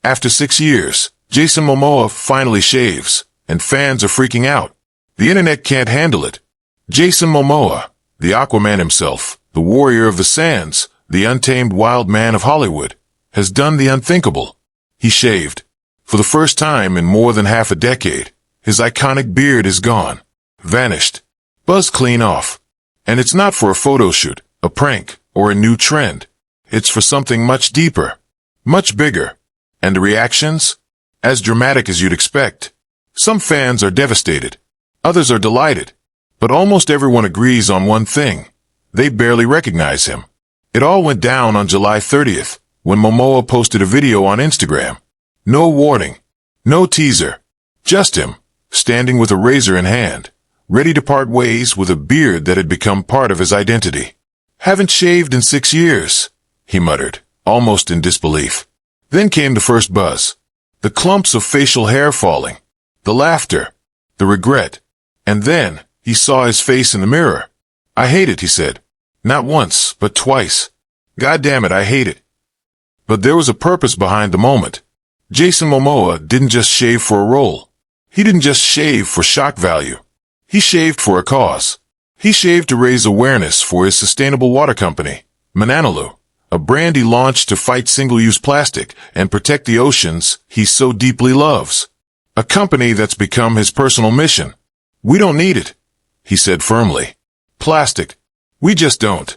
After 6 years, Jason Momoa finally shaves, and fans are freaking out. The internet can't handle it. Jason Momoa, the Aquaman himself, the warrior of the sands, the untamed wild man of Hollywood, has done the unthinkable. He shaved. For the first time in more than half a decade, his iconic beard is gone, vanished, buzzed clean off. And it's not for a photo shoot, a prank, or a new trend. It's for something much deeper, much bigger. And the reactions? As dramatic as you'd expect. Some fans are devastated. Others are delighted. But almost everyone agrees on one thing. They barely recognize him. It all went down on July 30th, when Momoa posted a video on Instagram. No warning. No teaser. Just him, standing with a razor in hand, ready to part ways with a beard that had become part of his identity. "Haven't shaved in 6 years," he muttered, almost in disbelief. Then came the first buzz. The clumps of facial hair falling. The laughter. The regret. And then, he saw his face in the mirror. "I hate it," he said. Not once, but twice. "God damn it, I hate it." But there was a purpose behind the moment. Jason Momoa didn't just shave for a role. He didn't just shave for shock value. He shaved for a cause. He shaved to raise awareness for his sustainable water company, Mananalu, a brand he launched to fight single-use plastic and protect the oceans he so deeply loves. A company that's become his personal mission. "We don't need it," he said firmly. "Plastic. We just don't."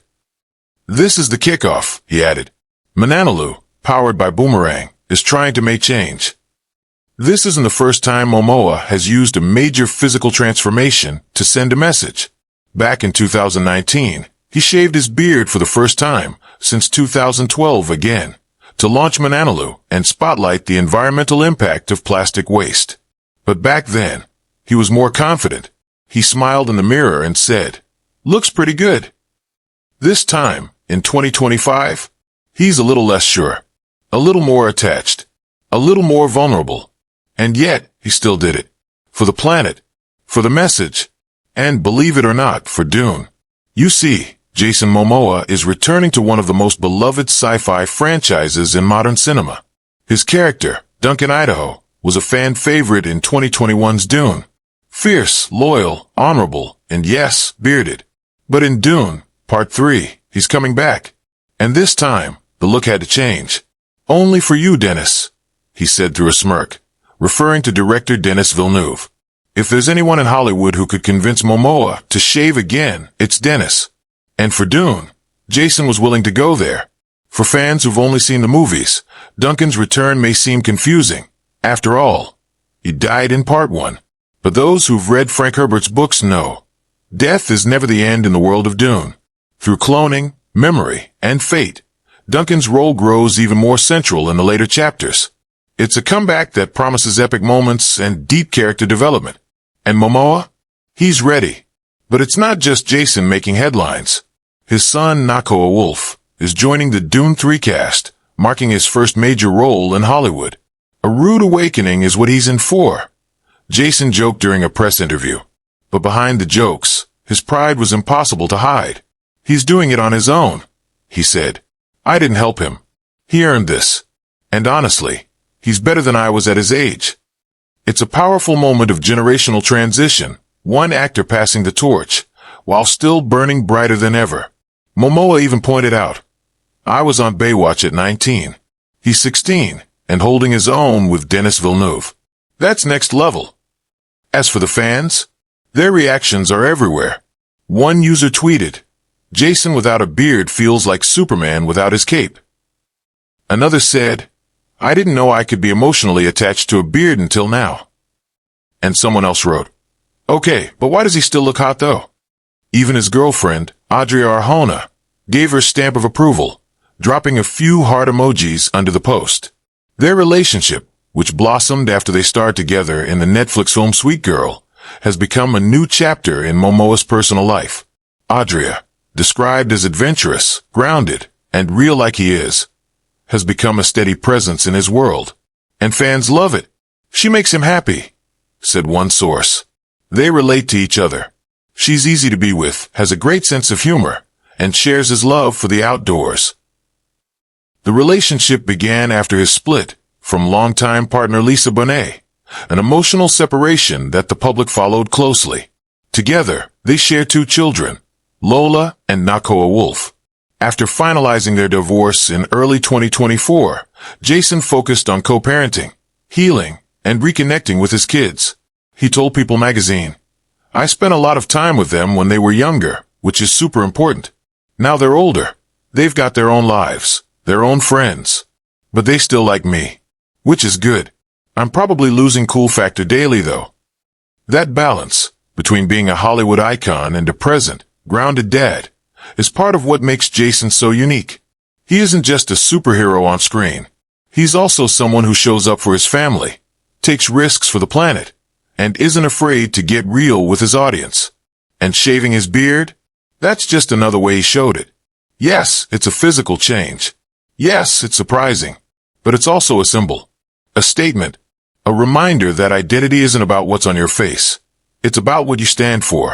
"This is the kickoff," he added. Mananalu, powered by Boomerang, is trying to make change. This isn't the first time Momoa has used a major physical transformation to send a message. Back in 2019, he shaved his beard for the first time since 2012 again, to launch Mananalu and spotlight the environmental impact of plastic waste. But back then, he was more confident. He smiled in the mirror and said, "Looks pretty good." This time, in 2025, he's a little less sure, a little more attached, a little more vulnerable. And yet, he still did it. For the planet, for the message, and believe it or not, for Dune. You see, Jason Momoa is returning to one of the most beloved sci-fi franchises in modern cinema. His character, Duncan Idaho, was a fan favorite in 2021's Dune. Fierce, loyal, honorable, and yes, bearded. But in Dune, Part 3, he's coming back. And this time, the look had to change. "Only for you, Denis," he said through a smirk, referring to director Denis Villeneuve. If there's anyone in Hollywood who could convince Momoa to shave again, it's Denis. And for Dune, Jason was willing to go there. For fans who've only seen the movies, Duncan's return may seem confusing. After all, he died in Part 1. But those who've read Frank Herbert's books know, death is never the end in the world of Dune. Through cloning, memory, and fate, Duncan's role grows even more central in the later chapters. It's a comeback that promises epic moments and deep character development. And Momoa? He's ready. But it's not just Jason making headlines. His son, Nakoa-Wolf, is joining the Dune 3 cast, marking his first major role in Hollywood. A rude awakening is what he's in for. Jason joked during a press interview. But behind the jokes, his pride was impossible to hide. "He's doing it on his own," he said. "I didn't help him. He earned this. And honestly, he's better than I was at his age." It's a powerful moment of generational transition, one actor passing the torch, while still burning brighter than ever. Momoa even pointed out, "I was on Baywatch at 19. He's 16, and holding his own with Denis Villeneuve. That's next level." As for the fans, their reactions are everywhere. One user tweeted, "Jason without a beard feels like Superman without his cape." Another said, "I didn't know I could be emotionally attached to a beard until now." And someone else wrote, "Okay, but why does he still look hot though?" Even his girlfriend, Adria Arjona, gave her stamp of approval, dropping a few heart emojis under the post. Their relationship, which blossomed after they starred together in the Netflix film Sweet Girl, has become a new chapter in Momoa's personal life. Adria, described as adventurous, grounded, and real like he is, has become a steady presence in his world. And fans love it. "She makes him happy," said one source. They relate to each other. She's easy to be with, has a great sense of humor, and shares his love for the outdoors. The relationship began after his split, from longtime partner Lisa Bonet, an emotional separation that the public followed closely. Together, they share 2 children, Lola and Nakoa-Wolf. After finalizing their divorce in early 2024, Jason focused on co-parenting, healing, and reconnecting with his kids. He told People magazine, "I spent a lot of time with them when they were younger, which is super important. Now they're older. They've got their own lives, their own friends. But they still like me, which is good. I'm probably losing cool factor daily, though." That balance between being a Hollywood icon and a present, grounded dad is part of what makes Jason so unique. He isn't just a superhero on screen. He's also someone who shows up for his family, takes risks for the planet, and isn't afraid to get real with his audience. And shaving his beard? That's just another way he showed it. Yes, it's a physical change. Yes, it's surprising. But it's also a symbol, a statement, a reminder that identity isn't about what's on your face. It's about what you stand for.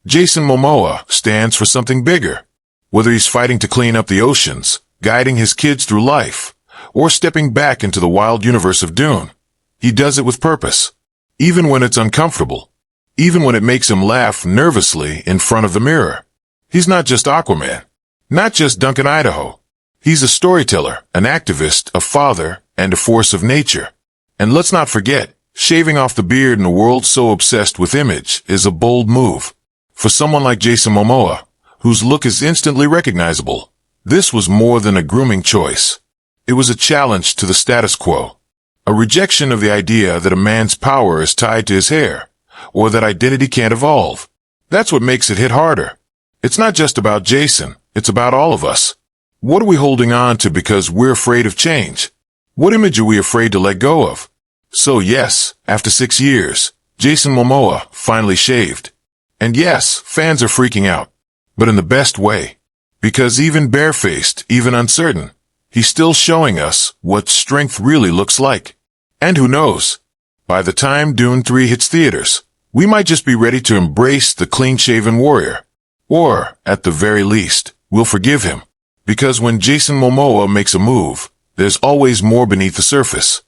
Jason Momoa stands for something bigger. Whether he's fighting to clean up the oceans, guiding his kids through life, or stepping back into the wild universe of Dune, he does it with purpose. Even when it's uncomfortable. Even when it makes him laugh nervously in front of the mirror. He's not just Aquaman. Not just Duncan, Idaho. He's a storyteller, an activist, a father, and a force of nature. And let's not forget, shaving off the beard in a world so obsessed with image is a bold move. For someone like Jason Momoa, whose look is instantly recognizable, this was more than a grooming choice. It was a challenge to the status quo. A rejection of the idea that a man's power is tied to his hair, or that identity can't evolve. That's what makes it hit harder. It's not just about Jason, it's about all of us. What are we holding on to because we're afraid of change? What image are we afraid to let go of? So yes, after 6 years, Jason Momoa finally shaved. And yes, fans are freaking out. But in the best way. Because even barefaced, even uncertain, he's still showing us what strength really looks like. And who knows? By the time Dune 3 hits theaters, we might just be ready to embrace the clean-shaven warrior. Or, at the very least, we'll forgive him. Because when Jason Momoa makes a move, there's always more beneath the surface.